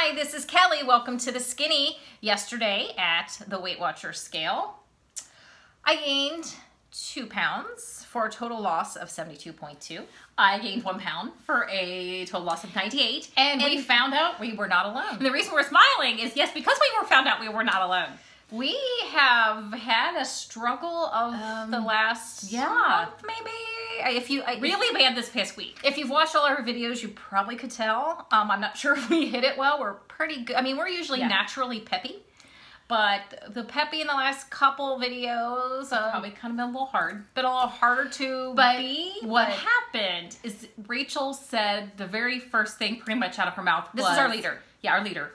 Hi, this is Kelly. Welcome to the Skinny. Yesterday at the Weight Watchers scale, I gained 2 pounds for a total loss of 72.2. I gained 1 pound for a total loss of 98. And we found out we were not alone. And the reason we're smiling is, yes, because we were found out we were not alone. We have had a struggle of the last month, maybe. Really bad this past week. If you've watched all our videos, you probably could tell. I'm not sure if we hit it well. We're pretty good. I mean, we're usually naturally peppy, but the peppy in the last couple videos probably kind of been a little hard. Been a little harder to be. What happened is Rachel said the very first thing pretty much out of her mouth was... This is our leader. Yeah, our leader.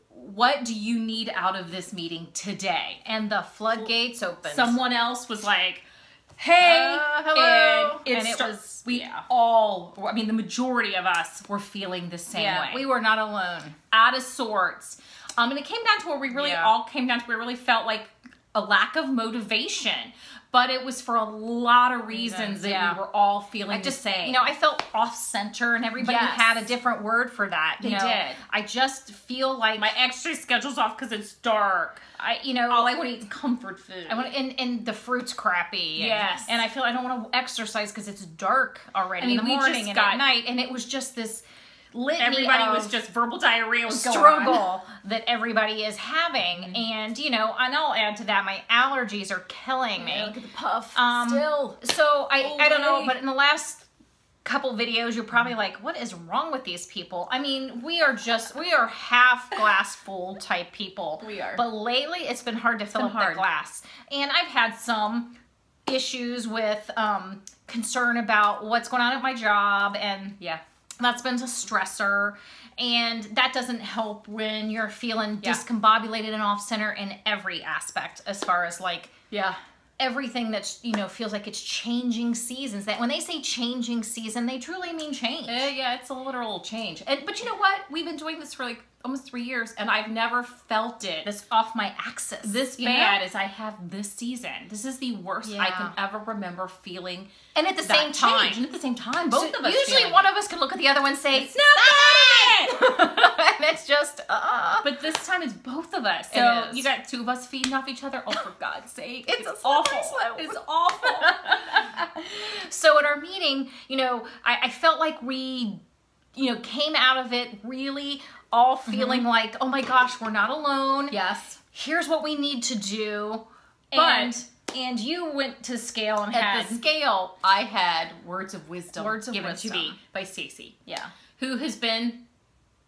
What do you need out of this meeting today? And the floodgates opened. Someone else was like, hey, hello. And it was, all, I mean, the majority of us were feeling the same way. We were not alone. Out of sorts. And it came down to where we really all came down to where we really felt like a lack of motivation. But it was for a lot of reasons that we were all feeling the same. You know, I felt off-center, and everybody had a different word for that. They did. I just feel like my exercise schedule's off because it's dark. All I want to eat is comfort food. And the fruit's crappy. Yes. And I feel I don't want to exercise because it's dark already in the morning and at night. And it was just this litany everybody of was just verbal diarrhea was struggle that everybody is having. And, and I'll add to that, my allergies are killing me. Look at the puff still. So I don't know, but in the last couple videos, you're probably like, what is wrong with these people? I mean, we are half glass full type people. We are. But lately, it's been hard to fill up the glass. And I've had some issues with concern about what's going on at my job, and that's been a stressor, and that doesn't help when you're feeling discombobulated and off-center in every aspect, as far as everything that's, feels like it's changing seasons. That when they say changing season, they truly mean change. Yeah, it's a literal change. But you know what? We've been doing this for like almost 3 years, and I've never felt it this off my axis this bad as I have this season. This is the worst I can ever remember feeling. And at the same time, both of us. Usually, one of us can look at the other one and say, "Stop it!" And it's just, But this time it's both of us. So you got 2 of us feeding off each other. Oh, for God's sake! It's awful. It's awful. So at our meeting, I felt like we, came out of it really all feeling like, oh my gosh, we're not alone. Yes. Here's what we need to do. And you went to scale and at the scale, I had words of wisdom given to me by Stacy. Yeah. Who has been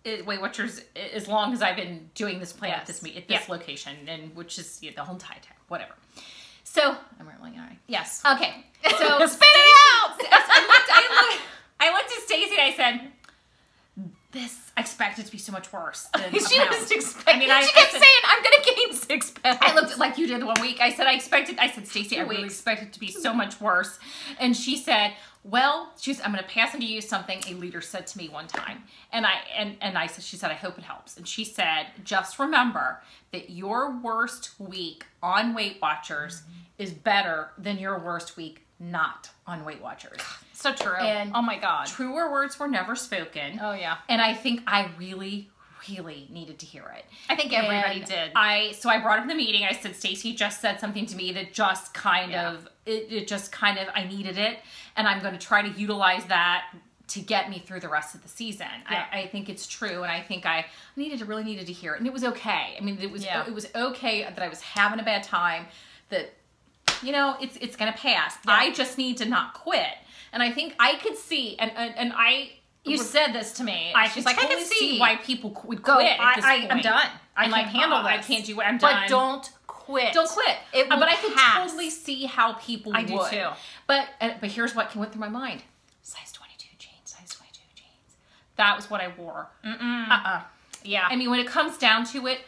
Weight Watchers as long as I've been doing this plan at this location, and which is the whole entire time, whatever. So I'm rolling eye. Yes. Okay. So spit it out. I looked at Stacy and I said, I expect it to be so much worse than she was expecting. She kept saying, I'm going to gain 6 pounds. I looked like you did the 1 week. I said, Stacy, I really expect it to be so much worse. And she said, well, I'm going to pass on to you something a leader said to me one time. And I said, she said, I hope it helps. And she said, just remember that your worst week on Weight Watchers is better than your worst week not on Weight Watchers. So true. And oh my God. Truer words were never spoken. Oh yeah. And I think I really needed to hear it. I think everybody did. So I brought up in the meeting, I said, Stacy just said something to me that just kind of, I needed it. And I'm going to try to utilize that to get me through the rest of the season. Yeah. I think it's true. And I think I really needed to hear it. And it was okay. I mean, it was okay that I was having a bad time, that it's going to pass. Yeah. I just need to not quit. And I think I could see, you said this to me. She's like, I can see why people would quit at this point. I'm done. I can't handle this. I can't do it. I'm done. But don't quit. Don't quit. But I could totally see how people would. I do too. But here's what went through my mind. Size 22 jeans. Size 22 jeans. That was what I wore. Yeah. I mean, when it comes down to it,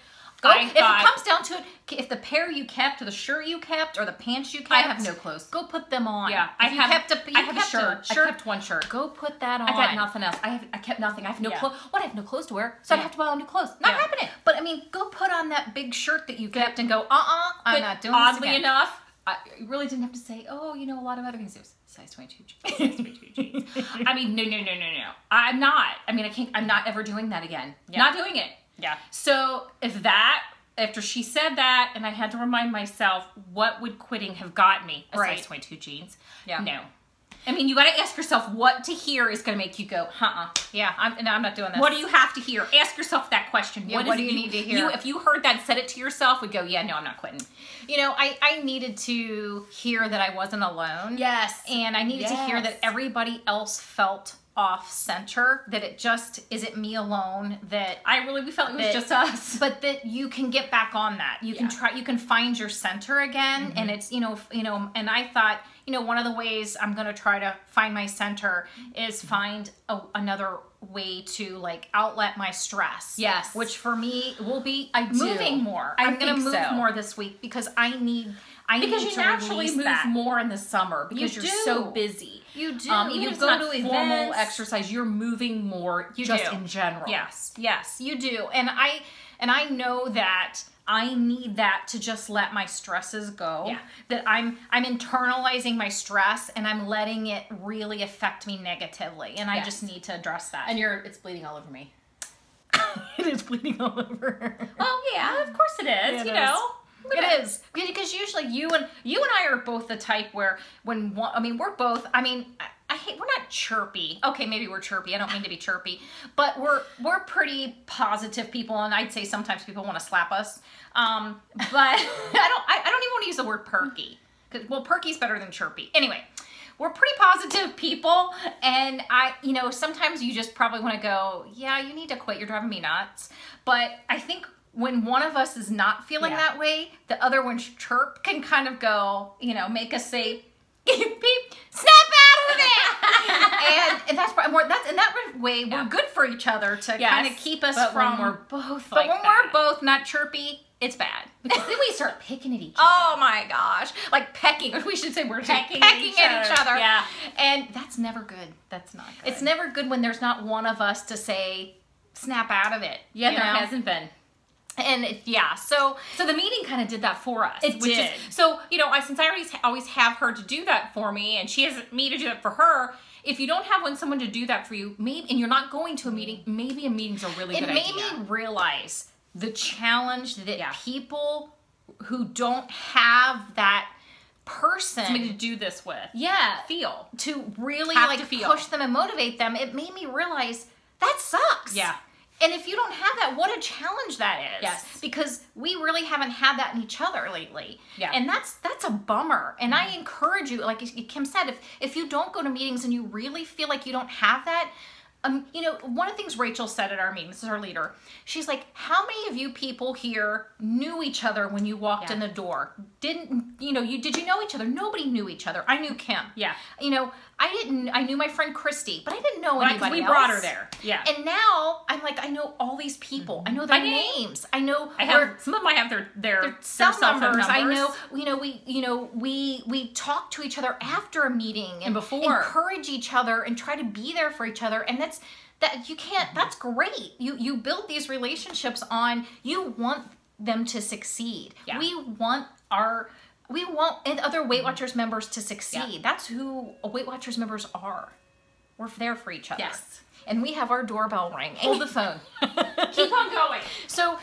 if it comes down to it, if the pair you kept, or the shirt you kept, or the pants you kept, I have no clothes. Go put them on. Yeah, I have a shirt. I kept one shirt. Go put that on. I got nothing else. I kept nothing. I have no clothes. What? I have no clothes to wear, so I have to buy new clothes. Not happening. But I mean, go put on that big shirt that you kept and go, I'm not doing this again. Oddly enough, I really didn't have to say, a lot of other things. It was size 22 jeans. Size 22 jeans. I mean, no. I'm not. I mean, I'm not ever doing that again. Yeah. Not doing it. Yeah. So after she said that, and I had to remind myself, what would quitting have got me? A size 22 jeans. Yeah. No. I mean, you got to ask yourself what to hear is going to make you go, yeah, I'm not doing this. What do you have to hear? Ask yourself that question. Yeah, what do you need to hear? If you heard that, said it to yourself, would go, yeah, no, I'm not quitting. You know, I needed to hear that I wasn't alone. Yes. And I needed to hear that everybody else felt off center, that it just isn't me alone, that we felt it was just us, but that you can get back on that. You can you can find your center again. And it's, you know, and I thought, you know, one of the ways I'm going to try to find my center is find another way to like outlet my stress. Yes. Which for me will be moving more. I'm going to move more this week because I need because you naturally move that. More in the summer because you're so busy. You do. You go to events, formal exercise. You're moving more just in general. Yes, yes, you do. And I know that I need that to just let my stresses go. Yeah. That I'm internalizing my stress and I'm letting it really affect me negatively. And I just need to address that. And it's bleeding all over me. It is bleeding all over. Well, yeah, of course it is. It is. It is, because usually you and I are both the type where we're both. I hate. We're not chirpy. Okay, maybe we're chirpy. I don't mean to be chirpy, but we're pretty positive people, and I'd say sometimes people want to slap us. But I don't even want to use the word perky, because perky's better than chirpy. Anyway. We're pretty positive people, and sometimes you just probably want to go, yeah, you need to quit. You're driving me nuts. But I think when one of us is not feeling that way, the other one's chirp can kind of go, make us say, beep, snap out of it. and that's in that way we're good for each other to kind of keep us from. When we're both we're both not chirpy, it's bad. Because then we start picking at each other. Oh my gosh. Like pecking. We should say we're pecking at each other. Yeah. And that's never good. That's not good. It's never good when there's not one of us to say, snap out of it. Yeah, there hasn't been. And so the meeting kind of did that for us. It did. So, since I always have her to do that for me, and she has me to do it for her, if you don't have someone to do that for you, and you're not going to a meeting, maybe a meeting's a really good idea. It made me realize the challenge that people who don't have that person somebody to do this with, feel to really feel. Push them and motivate them. It made me realize that sucks. Yeah. And if you don't have that, what a challenge that is. Yes. Because we really haven't had that in each other lately. Yeah. And that's a bummer. And I encourage you, like Kim said, if you don't go to meetings and you really feel like you don't have that, one of the things Rachel said at our meeting, this is our leader, she's like, how many of you people here knew each other when you walked in the door? Did you know each other? Nobody knew each other. I knew Kim. Yeah. I knew my friend Christy, but I didn't know anybody else. We brought her there. Yeah. And now I'm like, I know all these people. I know their names. I know some of them I have their cell numbers. I know, we talk to each other after a meeting and before, encourage each other and try to be there for each other. And that's great. You build these relationships on, you want them to succeed. Yeah. We want other Weight Watchers members to succeed. Yeah. That's who Weight Watchers members are. We're there for each other. Yes. And we have our doorbell ringing. Hold the phone. Keep on going. So,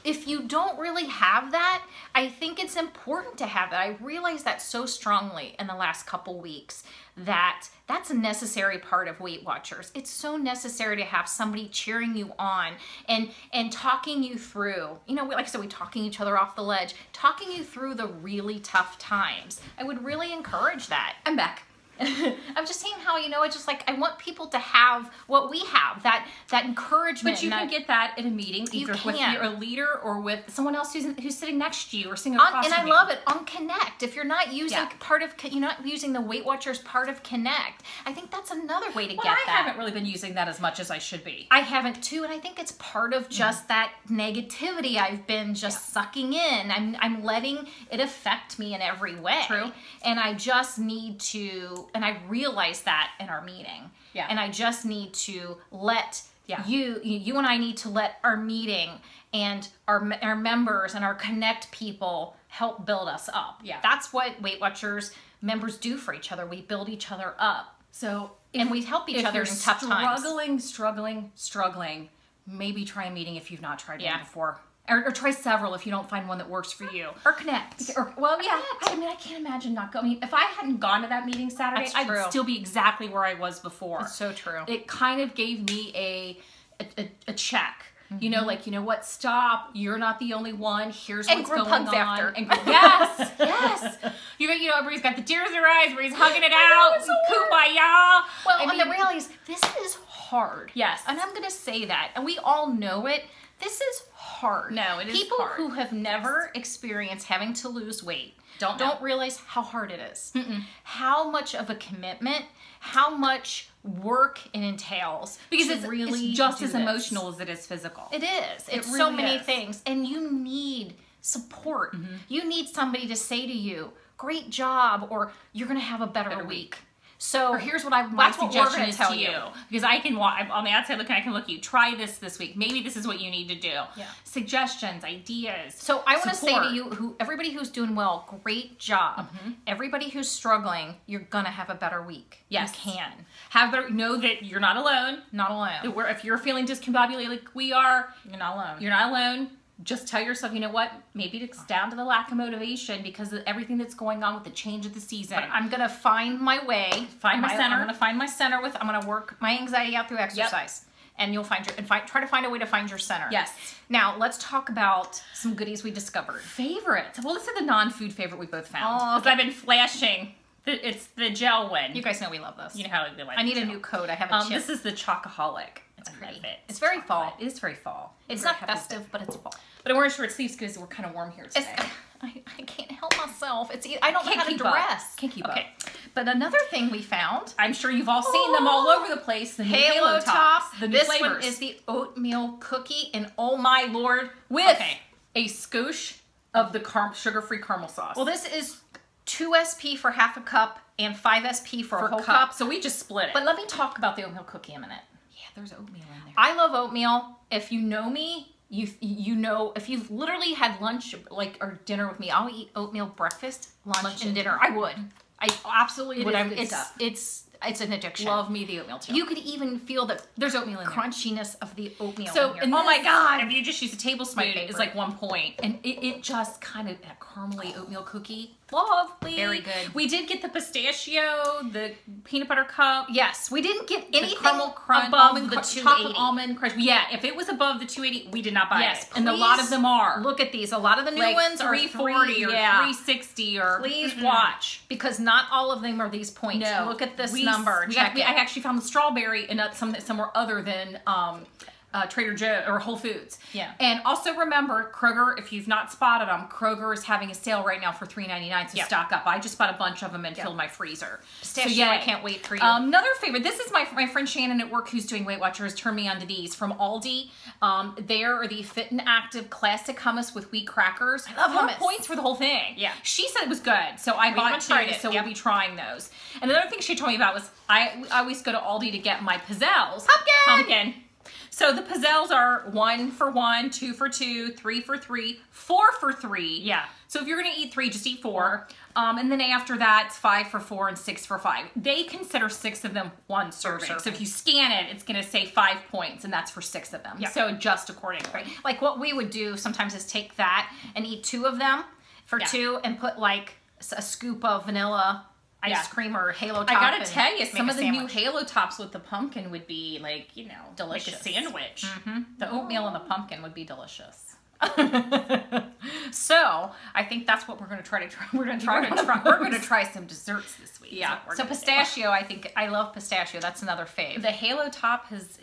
if you don't really have that, I think it's important to have that. I realized that so strongly in the last couple weeks that that's a necessary part of Weight Watchers. It's so necessary to have somebody cheering you on and talking you through, like I said, we talking each other off the ledge, talking you through the really tough times. I would really encourage that. I'm back. I'm just saying how, it's just like, I want people to have what we have, that encouragement. But you can get that in a meeting, either with your leader or with someone else who's sitting next to you or sitting across from you. And I love it, on Connect. If you're not using you're not using the Weight Watchers part of Connect, I think that's another way to get that. I haven't really been using that as much as I should be. I haven't too, and I think it's part of just that negativity I've been just sucking in. I'm letting it affect me in every way. True. And I just need to, and I realized that in our meeting. Yeah. And I just need to let you and I need to let our meeting and our members and our Connect people help build us up. Yeah. That's what Weight Watchers members do for each other. We build each other up. So and we help each other in tough times. Struggling, maybe try a meeting if you've not tried one before. Or try several if you don't find one that works for you. Or connect. Well, yeah. I mean, I can't imagine not going. I mean, if I hadn't gone to that meeting Saturday, I'd still be exactly where I was before. It's so true. It kind of gave me a check. You know, like, you know what? Stop. You're not the only one. Here's what's going on. After. And yes, yes. You know, everybody's got the tears in their eyes. Everybody's hugging it out. Kumbaya. Well, and the reality is, this is hard. Yes. And I'm going to say that. And we all know it. This is hard. No, it is People hard. who have never experienced having to lose weight don't realize how hard it is. How much of a commitment, how much work it entails. Because it's just as emotional as it is physical. It is. It's really so many things. And you need support. You need somebody to say to you, great job, or you're going to have a better week. So or here's what my suggestion is to you. Because I'm on the outside looking, I can look at you. Try this week. Maybe this is what you need to do. Yeah. Suggestions, ideas. So I want to say to you, everybody who's doing well, great job. Everybody who's struggling, you're gonna have a better week. Yes, you can. Know that you're not alone. Not alone. If you're feeling discombobulated like we are, you're not alone. You're not alone. Just tell yourself, you know what, maybe it's down to the lack of motivation because of everything that's going on with the change of the season. But I'm going to find my way. Find my center. I'm going to find my center I'm going to work my anxiety out through exercise. And you'll find try to find a way to find your center. Yes. Now, let's talk about some goodies we discovered. Favorites. Well, this is the non-food favorite we both found. Oh, okay. I've been flashing. It's the gel one. You guys know we love this. You know how we like I need a new coat. I have a chip. This is the Chocoholic. It's pretty. It's very fall. It is very fall. It's not festive, but it's fall. But I'm wearing short sleeves because we're kind of warm here today. I can't help myself. I don't know how to dress. Can't keep up. But another thing we found. I'm sure you've all seen them all over the place. The Halo Tops. The new this flavors. One is the oatmeal cookie, and oh my lord, with a skosh of the sugar-free caramel sauce. Well, this is 2 SP for half a cup and 5 SP for a whole cup. So we just split it. But let me talk about the oatmeal cookie a minute. Yeah, there's oatmeal in there. I love oatmeal. If you know me, you know, if you've literally had lunch or dinner with me, I'll eat oatmeal breakfast, lunch and dinner. I would. I absolutely would. It's an addiction. Love me the oatmeal too. You could even feel the there's oatmeal in crunchiness of the oatmeal. So, in here. Oh my god! If you just use a tablespoon, it's like 1 point, and it just kind of that caramely oatmeal cookie. Lovely. Very good. We did get the pistachio, the peanut butter cup. Yes, we didn't get anything caramel crunch, above the 280. Chocolate almond crunch. Yeah, if it was above the 280, we did not buy it. And a lot of them are. Look at these. A lot of the new ones are 340 or 360 or. Please watch, because not all of them are these points. No. Look at this number. I actually found the strawberry and somewhere other than Trader Joe or Whole Foods. Yeah. And also remember, Kroger, if you've not spotted them, Kroger is having a sale right now for $3.99, so stock up. I just bought a bunch of them and filled my freezer. Pistachio, I can't wait for you. Another favorite, this is my friend Shannon at work who's doing Weight Watchers, turned me onto these from Aldi. They are the Fit and Active Classic Hummus with wheat crackers. I love hummus. Points for the whole thing. Yeah. She said it was good, so I bought two, so we'll be trying those. And another thing she told me about was, I always go to Aldi to get my pizzelles. Pumpkin! So the pizzelles are 1 for 1, 2 for 2, 3 for 3, 4 for 3. Yeah. So if you're going to eat 3, just eat 4. And then after that, it's 5 for 4 and 6 for 5. They consider 6 of them one serving. So if you scan it, it's going to say 5 points, and that's for 6 of them. Yeah. So adjust accordingly. Right. Like what we would do sometimes is take that and eat 2 of them for 2 and put like a scoop of vanilla ice cream or Halo Top. I gotta tell you, some of the new Halo Tops with the pumpkin would be like, you know, delicious. Like a sandwich. The oatmeal and the pumpkin would be delicious. So I think that's what we're going to try. We're going to try some desserts this week. Yeah. So pistachio, I love pistachio. That's another fave. The Halo Top has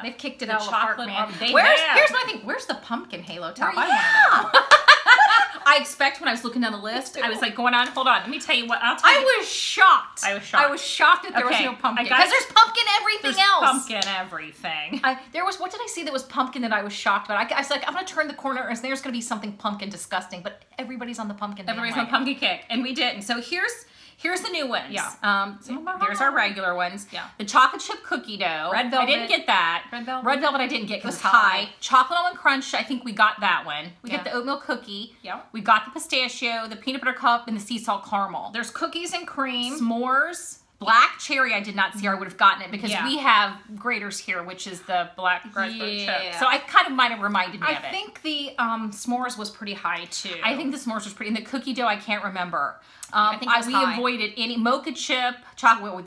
they've kicked it out apart, man. Here's my thing. Where's the pumpkin Halo Top? I want to know. I expect when I was looking down the list, I was like going on, hold on, let me tell you what, I was shocked. I was shocked that there was no pumpkin. Because there's pumpkin everything else. Pumpkin everything. What did I see that was pumpkin that I was shocked about? I was like, I'm going to turn the corner and there's going to be something pumpkin disgusting, but everybody's on the pumpkin. Everybody's on the pumpkin kick, and we didn't. So here's the new ones. Yeah. Here's our regular ones. Yeah. The chocolate chip cookie dough. Red velvet. I didn't get that. Red velvet. Red velvet I didn't get because it was high. Chocolate almond crunch, I think we got that one. We get the oatmeal cookie. Yeah. We got the pistachio, the peanut butter cup, and the sea salt caramel. There's cookies and cream. S'mores. Black cherry I did not see, or I would have gotten it because we have Graders here, which is the black raspberry chip. So I kind of might have reminded me of it. I think the s'mores was pretty high too. I think the s'mores was pretty, and the cookie dough I can't remember. I think we avoided any mocha chip, chocolate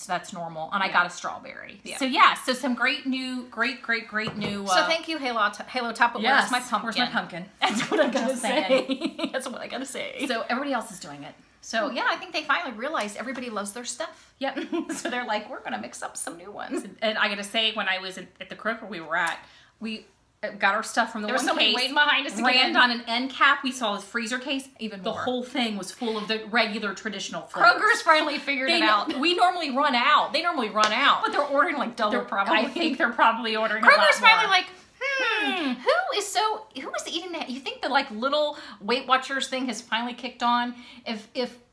that's normal, and I got a strawberry. So so some great new. So thank you, Halo Top. But where's my pumpkin? Where's my pumpkin? That's what I gotta say. That's what I gotta say. So everybody else is doing it. So yeah, I think they finally realized everybody loves their stuff. Yep. So they're like, we're gonna mix up some new ones. And I gotta say, when I was at the Kroger we were at, we got our stuff from the one case. There was somebody waiting behind us to get in. On an end cap. We saw his freezer case. Even more. The whole thing was full of the regular traditional flavors. Kroger's finally figured it out. We normally run out. They normally run out. But they're ordering like double probably. I think they're probably ordering a lot more. Kroger's finally like, who is eating that? You think the like little Weight Watchers thing has finally kicked on?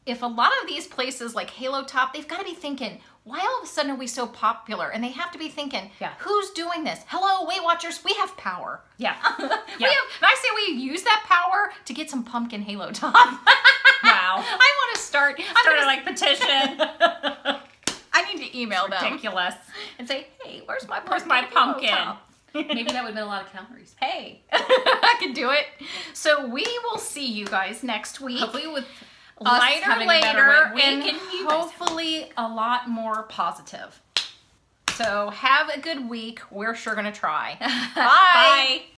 If a lot of these places like Halo Top, they've got to be thinking, why all of a sudden are we so popular? And they have to be thinking, who's doing this? Hello, Weight Watchers, we have power. Yeah. And I say we use that power to get some pumpkin Halo Top. Wow. I want to start a like petition. I need to email them. Ridiculous. And say, hey, where's my pumpkin? Maybe that would have been a lot of calories. Hey, I can do it. So we will see you guys next week. Hopefully with lighter later and hopefully a lot more positive. So have a good week. We're sure going to try. Bye. Bye.